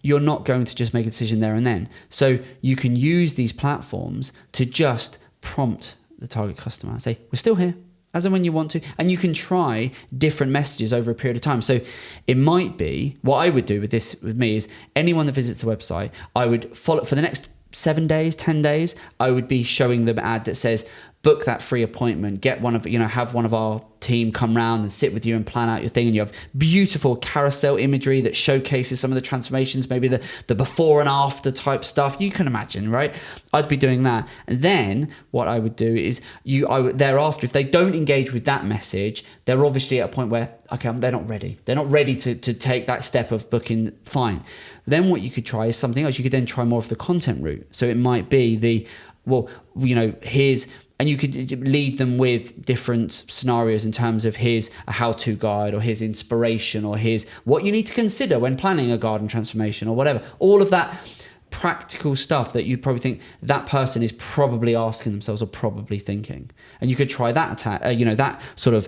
you're not going to just make a decision there and then. So you can use these platforms to just prompt the target customer. Say, we're still here, as and when you want to. And you can try different messages over a period of time. So it might be, what I would do with me is anyone that visits the website, I would follow for the next 7 days, 10 days, I would be showing them an ad that says, book that free appointment, get have one of our team come round and sit with you and plan out your thing. And you have beautiful carousel imagery that showcases some of the transformations, maybe the before and after type stuff. You can imagine, right? I'd be doing that. And then what I would do is thereafter, if they don't engage with that message, they're obviously at a point where, okay, they're not ready. They're not ready to take that step of booking. Fine. Then what you could try is something else. You could then try more of the content route. So it might be and you could lead them with different scenarios in terms of here's a how-to guide, or here's inspiration, or here's what you need to consider when planning a garden transformation, or whatever. All of that practical stuff that you'd probably think that person is probably asking themselves or probably thinking. And you could try that that sort of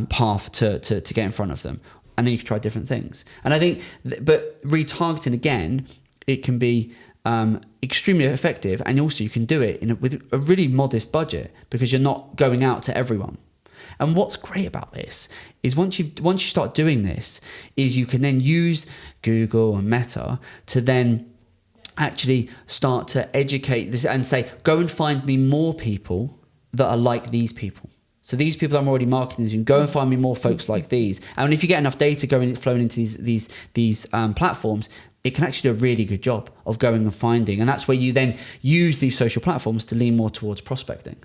path to get in front of them. And then you could try different things. And I think, but retargeting again, it can be extremely effective, and also you can do it with a really modest budget because you're not going out to everyone. And what's great about this is once you start doing this, is you can then use Google and Meta to then actually start to educate this and say, go and find me more people that are like these people. So these people I'm already marketing to, go and find me more folks like these. And if you get enough data flowing into these platforms, it can actually do a really good job of going and finding. And that's where you then use these social platforms to lean more towards prospecting.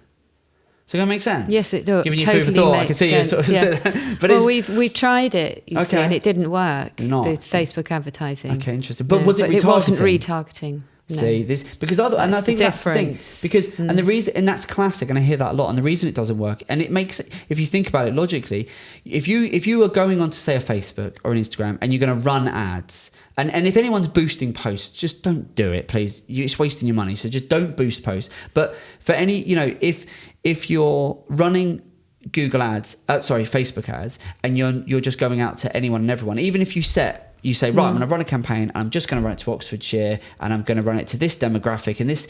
So that makes sense? Yes, it does. Giving you totally food for thought. I can see sense. you sort of but we've tried it, you see, and it didn't work. The Facebook advertising. Okay, interesting. But was it retargeting? It wasn't retargeting. No. See this because and I think that's the thing, because and the reason, and that's classic, and I hear that a lot. And the reason it doesn't work, and it makes, if you think about it logically, if you are going on to say a Facebook or an Instagram and you're going to run ads, and if anyone's boosting posts, just don't do it, please. It's wasting your money. So just don't boost posts. But for any, if you're running Google ads, Facebook ads, and you're just going out to anyone and everyone, even if you say, right, I'm going to run a campaign and I'm just going to run it to Oxfordshire and I'm going to run it to this demographic and this,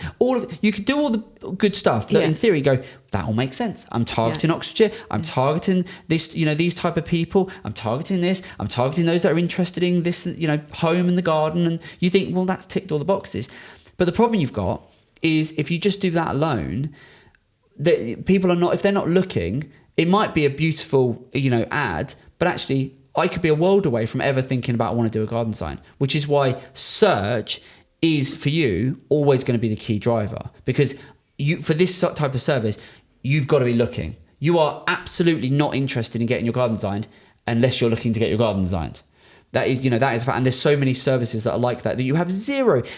you could do all the good stuff that in theory go, that all makes sense. I'm targeting Oxfordshire. I'm targeting this, these type of people. I'm targeting this. I'm targeting those that are interested in this, home and the garden. And you think, well, that's ticked all the boxes. But the problem you've got is if you just do that alone, that people are not, if they're not looking, it might be a beautiful, ad, but actually I could be a world away from ever thinking about I want to do a garden sign, which is why search is for you always going to be the key driver, because for this type of service, you've got to be looking. You are absolutely not interested in getting your garden designed unless you're looking to get your garden designed. That is a fact. And there's so many services that are like that you have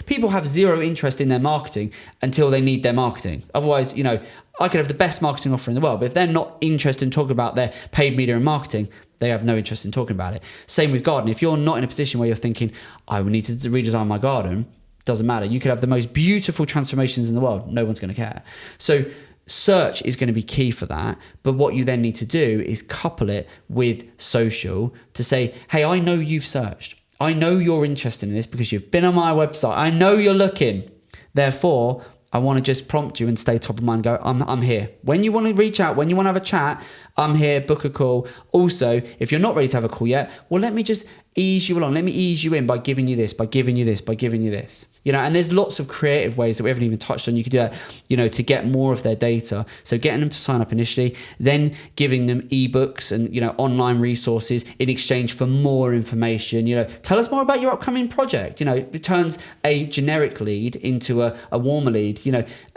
people have zero interest in their marketing until they need their marketing. Otherwise, I could have the best marketing offer in the world, but if they're not interested in talking about their paid media and marketing, they have no interest in talking about it. Same with garden. If you're not in a position where you're thinking, I would need to redesign my garden, doesn't matter. You could have the most beautiful transformations in the world. No one's going to care. So search is going to be key for that. But what you then need to do is couple it with social to say, hey, I know you've searched. I know you're interested in this because you've been on my website. I know you're looking. Therefore, I want to just prompt you and stay top of mind. Go, I'm here. When you want to reach out, when you want to have a chat, I'm here. Book a call. Also, if you're not ready to have a call yet, well, let me just ease you along. Let me ease you in by giving you this, by giving you this, by giving you this. And there's lots of creative ways that we haven't even touched on. You could do that, to get more of their data. So getting them to sign up initially, then giving them ebooks and, online resources in exchange for more information. Tell us more about your upcoming project. It turns a generic lead into a warmer lead,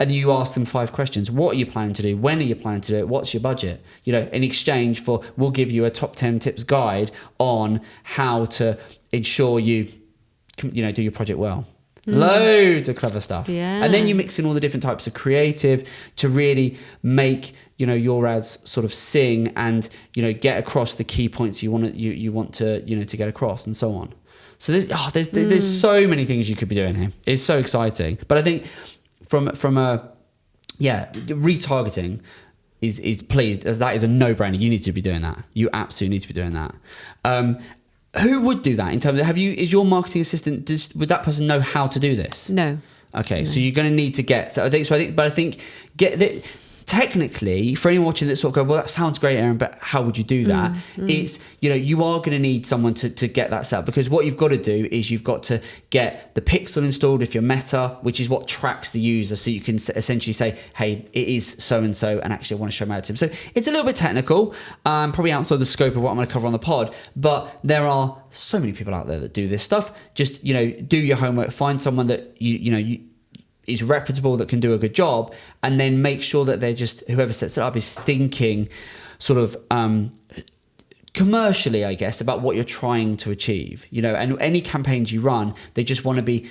and you ask them 5 questions. What are you planning to do? When are you planning to do it? What's your budget? In exchange for, we'll give you a top 10 tips guide on how to ensure you do your project well. Loads of clever stuff. Yeah. And then you mix in all the different types of creative to really make your ads sort of sing and get across the key points you want to to get across, and so on. So there's so many things you could be doing here. It's so exciting. But I think from a retargeting is please, as that is a no-brainer. You need to be doing that. You absolutely need to be doing that. Who would do that in terms of, is your marketing assistant, would that person know how to do this? No. Okay, no. So you're going to need to technically, for anyone watching that sort of go, well, that sounds great, Aaron, but how would you do that? It's, you are going to need someone to get that set up, because what you've got to do is you've got to get the pixel installed if you're Meta, which is what tracks the user. So you can essentially say, hey, it is so-and-so, and actually I want to show them out to him. So it's a little bit technical, probably outside the scope of what I'm going to cover on the pod, but there are so many people out there that do this stuff. Just, do your homework, find someone that you is reputable, that can do a good job, and then make sure that they're just, whoever sets it up is thinking sort of commercially, I guess, about what you're trying to achieve. And any campaigns you run, they just want to be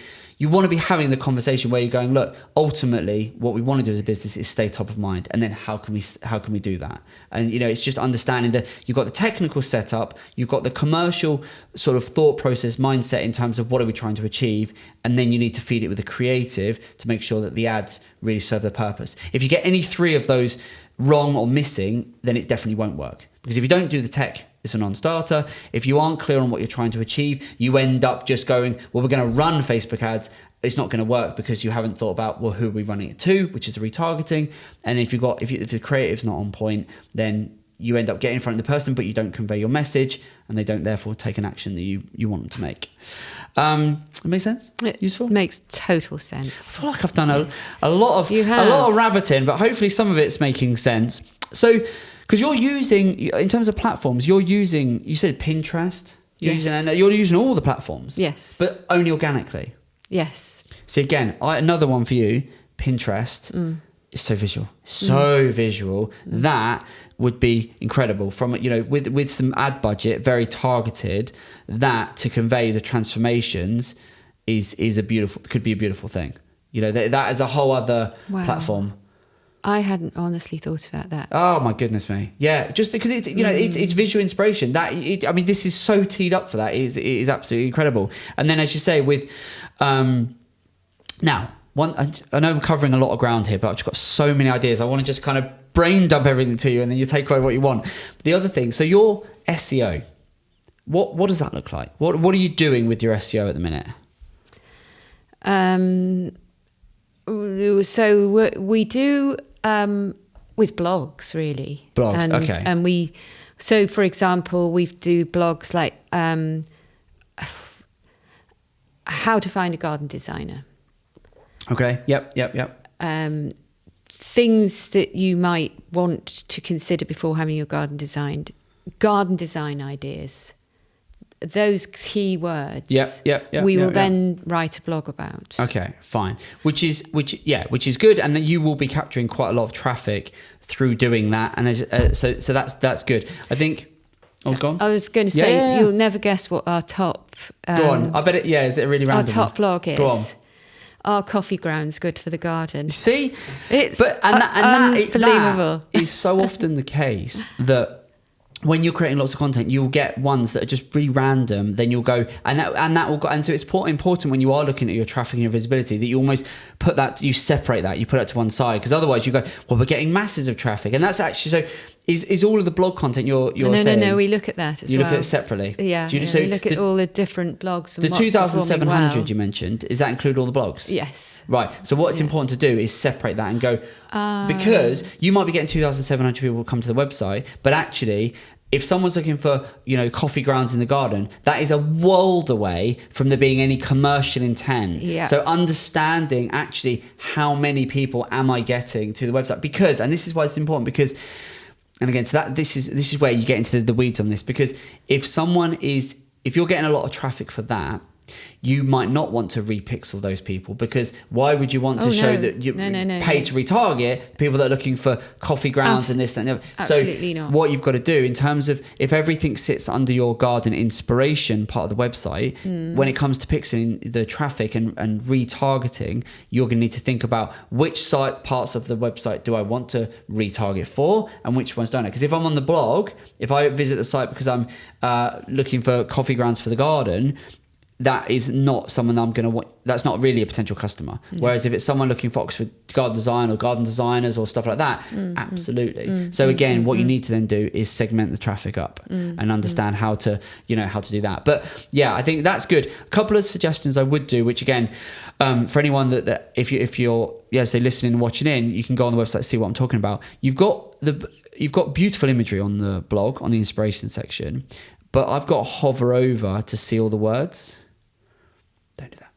having the conversation where you're going, look, ultimately what we want to do as a business is stay top of mind, and then how can we do that? And it's just understanding that you've got the technical setup, you've got the commercial sort of thought process mindset in terms of what are we trying to achieve, and then you need to feed it with the creative to make sure that the ads really serve their purpose. If you get any 3 of those wrong or missing, then it definitely won't work. Because if you don't do the tech, it's a non-starter. If you aren't clear on what you're trying to achieve, you end up just going, well, we're going to run Facebook ads. It's not going to work because you haven't thought about, well, who are we running it to, which is the retargeting. And if the creative's not on point, then you end up getting in front of the person, but you don't convey your message, and they don't therefore take an action that you want them to make. It makes sense? Useful? Makes total sense. I feel like I've done a lot of rabbiting, but hopefully some of it's making sense. So, because you're using, in terms of platforms, you said Pinterest. You're using all the platforms. Yes. But only organically. Yes. See, again, another one for you, Pinterest. Is so visual. That would be incredible from, with some ad budget, very targeted, that to convey the transformations could be a beautiful thing. That is a whole other platform. I hadn't honestly thought about that. Oh my goodness me. Yeah. Just because it's visual inspiration this is so teed up for that. It is absolutely incredible. And then, as you say, with, now, I know I'm covering a lot of ground here, but I've just got so many ideas. I want to just kind of brain dump everything to you, and then you take away what you want. But the other thing, so your SEO, what does that look like? What are you doing with your SEO at the minute? So we do with blogs, really. Blogs, okay. And so for example, we do blogs like how to find a garden designer. Okay. Yep. Things that you might want to consider before having your garden designed. Garden design ideas. those keywords, Yep, we will yep. then write a blog about. Okay, fine. Which is good, and then you will be capturing quite a lot of traffic through doing that, and so that's good. I think. Oh, go on. I was going to say you'll never guess what our top. Go on. I bet it. Yeah, is it really random? Our top blog is. Go on. Are coffee grounds good for the garden? See, it's unbelievable. That is so often the case that when you're creating lots of content, you'll get ones that are just really random. Then you'll go, and that will go. And so it's important when you are looking at your traffic and your visibility that you almost you separate that, you put it to one side, because otherwise you go, well, we're getting masses of traffic, and that's actually so. Is all of the blog content you're saying? No, we look at that as well. You look at it separately? Yeah, we look at all the different blogs. And the 2,700 you mentioned, does that include all the blogs? Yes. Right, so what's important to do is separate that and go, because you might be getting 2,700 people come to the website, but actually, if someone's looking for, coffee grounds in the garden, that is a world away from there being any commercial intent. Yeah. So understanding actually how many people am I getting to the website, because, and this is why it's important, because, and again, so that this is where you get into the weeds on this, because if you're getting a lot of traffic for that, you might not want to repixel those people, because why would you want to show that you pay to retarget people that are looking for coffee grounds and this and that? Absolutely not. What you've got to do in terms of, if everything sits under your garden inspiration part of the website, when it comes to pixeling the traffic and retargeting, you're going to need to think about which parts of the website do I want to retarget for and which ones don't I? Because if I'm on the blog, if I visit the site because I'm looking for coffee grounds for the garden, that is not someone that I'm going to want. That's not really a potential customer. Whereas if it's someone looking for Oxford garden design or garden designers or stuff like that, absolutely. So again, what you need to then do is segment the traffic up and understand how to do that. But yeah, I think that's good. A couple of suggestions I would do, which again, for anyone that if you're say listening and watching in, you can go on the website, see what I'm talking about. You've got beautiful imagery on the blog, on the inspiration section, but I've got to hover over to see all the words. Don't do that.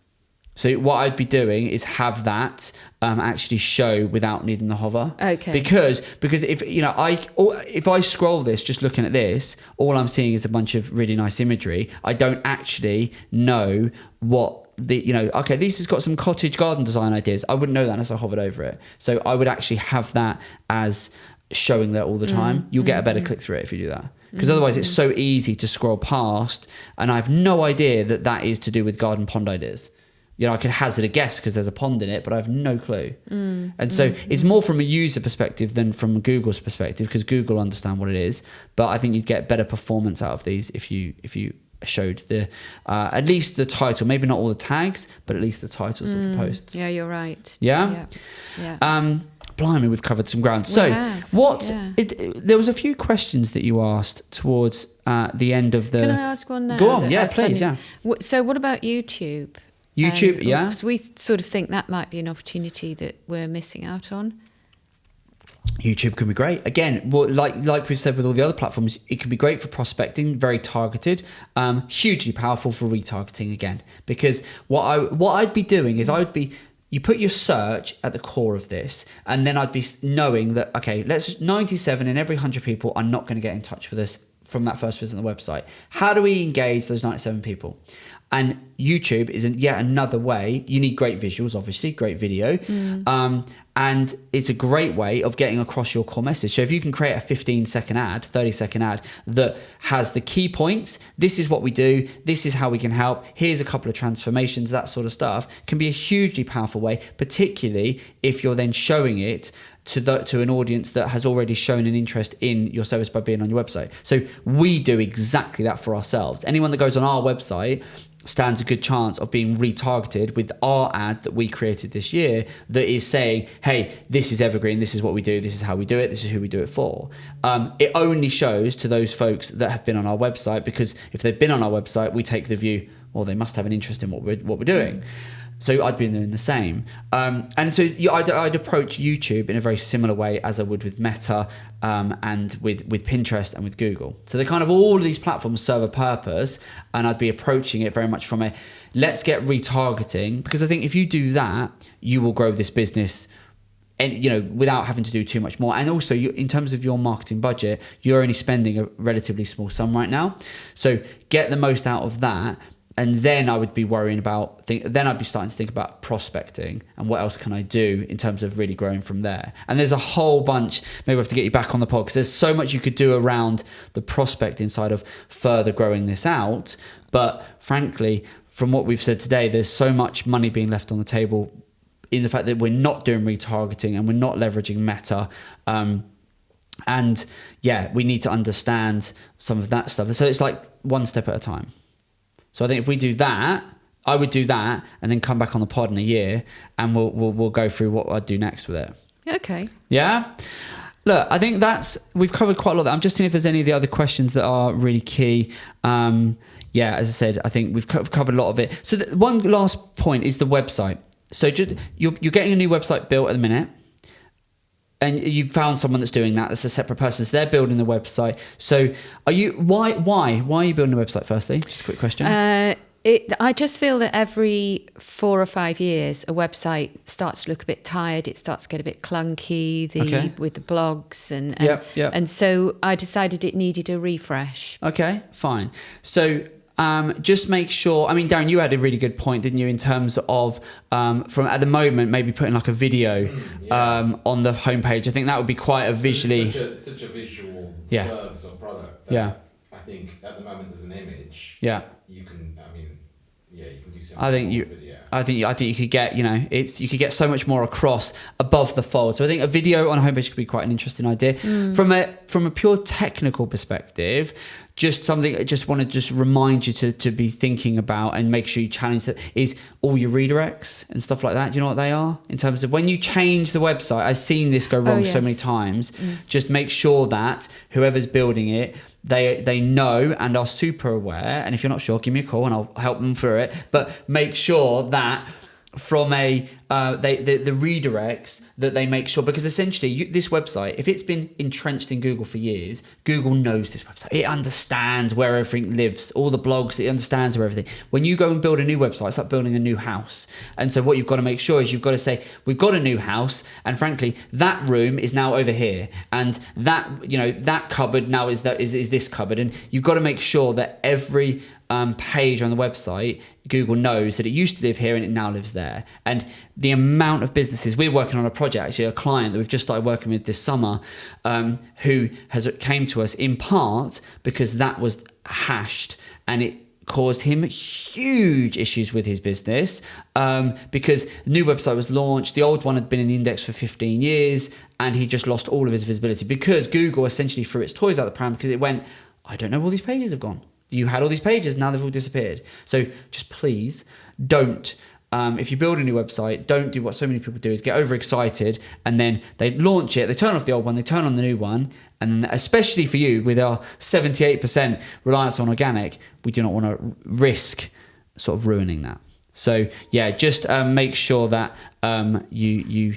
So what I'd be doing is have that actually show without needing the hover. Okay. Because if I scroll this, just looking at this, all I'm seeing is a bunch of really nice imagery. I don't actually know what this has got some cottage garden design ideas. I wouldn't know that unless I hovered over it. So I would actually have that as showing there all the time. You'll get a better click through it if you do that. Because otherwise it's so easy to scroll past, and I have no idea that is to do with garden pond ideas. I could hazard a guess because there's a pond in it, but I have no clue. And so it's more from a user perspective than from Google's perspective, because Google understand what it is. But I think you'd get better performance out of these if you showed the at least the title, maybe not all the tags, but at least the titles of the posts. Yeah, you're right. Yeah. Blimey, we've covered some ground. So there was a few questions that you asked towards the end of the... Can I ask one now? Go on, yeah, please, yeah. So what about YouTube? YouTube, yeah. Because we sort of think that might be an opportunity that we're missing out on. YouTube can be great. Again, like we've said with all the other platforms, it can be great for prospecting, very targeted, hugely powerful for retargeting again. Because what I'd be doing is you put your search at the core of this, and then I'd be knowing that, okay, 97 in every 100 people are not going to get in touch with us from that first visit on the website. How do we engage those 97 people? And YouTube is yet another way. You need great visuals, obviously, great video. And it's a great way of getting across your core message. So if you can create a 15-second ad, 30-second ad that has the key points, this is what we do, this is how we can help, here's a couple of transformations, that sort of stuff, can be a hugely powerful way, particularly if you're then showing it to an audience that has already shown an interest in your service by being on your website. So we do exactly that for ourselves. Anyone that goes on our website stands a good chance of being retargeted with our ad that we created this year that is saying, hey, this is Evergreen, this is what we do, this is how we do it, this is who we do it for. It only shows to those folks that have been on our website, because if they've been on our website, we take the view, well, they must have an interest in what we're doing. So I'd be doing the same. And so I'd approach YouTube in a very similar way as I would with Meta and with Pinterest and with Google. So kind of all of these platforms serve a purpose, and I'd be approaching it very much from a let's get retargeting, because I think if you do that, you will grow this business and without having to do too much more. And also, in terms of your marketing budget, you're only spending a relatively small sum right now. So get the most out of that. And then I would be worrying about, then I'd be starting to think about prospecting and what else can I do in terms of really growing from there. And there's a whole bunch, maybe we have to get you back on the pod, because there's so much you could do around the prospecting side of further growing this out. But frankly, from what we've said today, there's so much money being left on the table in the fact that we're not doing retargeting and we're not leveraging Meta. And yeah, we need to understand some of that stuff. So it's like one step at a time. So I think if we do that, I would do that and then come back on the pod in a year and we'll go through what I'd do next with it. Okay. Yeah? Look, I think we've covered quite a lot of that. I'm just seeing if there's any of the other questions that are really key. Yeah, as I said, I think we've covered a lot of it. So one last point is the website. So just you're getting a new website built at the minute. And you've found someone that's doing that. That's a separate person. So they're building the website. So why are you building a website firstly? Just a quick question. I just feel that every 4 or 5 years, a website starts to look a bit tired. It starts to get a bit clunky with the blogs. And so I decided it needed a refresh. Okay, fine. So just make sure, I mean, Darren, you had a really good point, didn't you, in terms of from at the moment, maybe putting like a video on the homepage. I think that would be quite a visually... Such a visual service or product that I think at the moment there's an image. Yeah. You can do something video. I think you could get, you could get so much more across above the fold. So I think a video on a homepage could be quite an interesting idea. From a pure technical perspective, just something I just want to remind you to be thinking about and make sure you challenge that is all your redirects and stuff like that. Do you know what they are? In terms of when you change the website, I've seen this go wrong so many times. Just make sure that whoever's building it, they know and are super aware. And if you're not sure, give me a call and I'll help them through it. But make sure that from the redirects that they make sure, because essentially this website, if it's been entrenched in Google for years, Google knows this website. It understands where everything lives, all the blogs, it understands where everything. When you go and build a new website, it's like building a new house. And so what you've got to make sure is you've got to say, we've got a new house, and frankly, that room is now over here, and that that cupboard now is this cupboard, and you've got to make sure that every page on the website, Google knows that it used to live here and it now lives there. And the amount of businesses, we're working on a project, actually a client that we've just started working with this summer, who came to us in part because that was hashed and it caused him huge issues with his business, because the new website was launched, the old one had been in the index for 15 years, and he just lost all of his visibility because Google essentially threw its toys out the pram because it went, I don't know where all these pages have gone. You had all these pages, now they've all disappeared. So just please don't, if you build a new website, don't do what so many people do, is get overexcited and then they launch it, they turn off the old one, they turn on the new one. And especially for you with our 78% reliance on organic, we do not want to risk sort of ruining that. So yeah, just make sure that you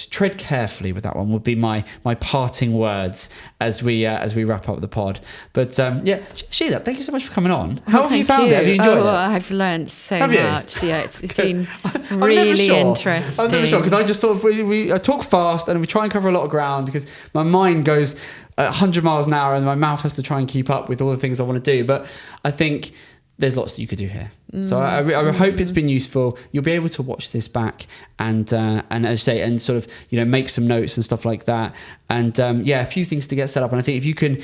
tread carefully with that one. Would be my parting words as we wrap up the pod. But yeah, Sheena, thank you so much for coming on. How have you found it? Have you enjoyed it? I've learned so much. Yeah, it's been I'm really interesting. I'm never sure because I just sort of I talk fast and we try and cover a lot of ground because my mind goes at 100 miles an hour and my mouth has to try and keep up with all the things I want to do. But I think there's lots that you could do here. So I hope it's been useful. You'll be able to watch this back and as I say, and sort of, make some notes and stuff like that. And yeah, a few things to get set up. And I think if you can,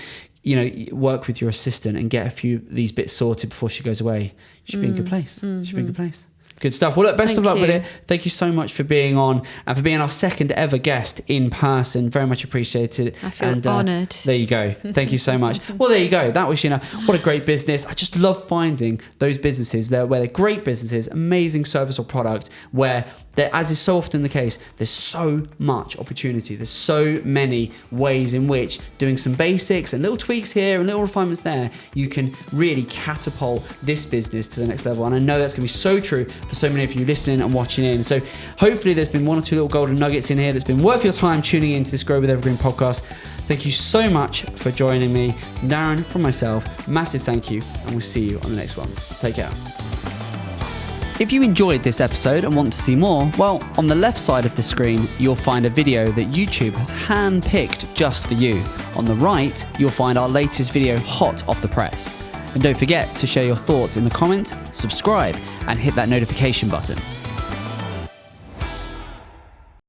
work with your assistant and get a few of these bits sorted before she goes away, you should be in a good place. You should be in a good place. Good stuff. Well, look, best of luck with it. Thank you so much for being on and for being our second ever guest in person. Very much appreciated. I feel honoured. There you go. Thank you so much. Well, there you go. That was Sheena. What a great business. I just love finding those businesses where they're great businesses, amazing service or product, where there, as is so often the case, there's so much opportunity. There's so many ways in which doing some basics and little tweaks here and little refinements there, you can really catapult this business to the next level. And I know that's going to be so true for so many of you listening and watching in. So hopefully there's been one or two little golden nuggets in here that's been worth your time tuning into this Grow with Evergreen podcast. Thank you so much for joining me. From Darren, from myself, massive thank you, and we'll see you on the next one. Take care. If you enjoyed this episode and want to see more, well, on the left side of the screen, you'll find a video that YouTube has hand-picked just for you. On the right, you'll find our latest video hot off the press. And don't forget to share your thoughts in the comments, subscribe, and hit that notification button.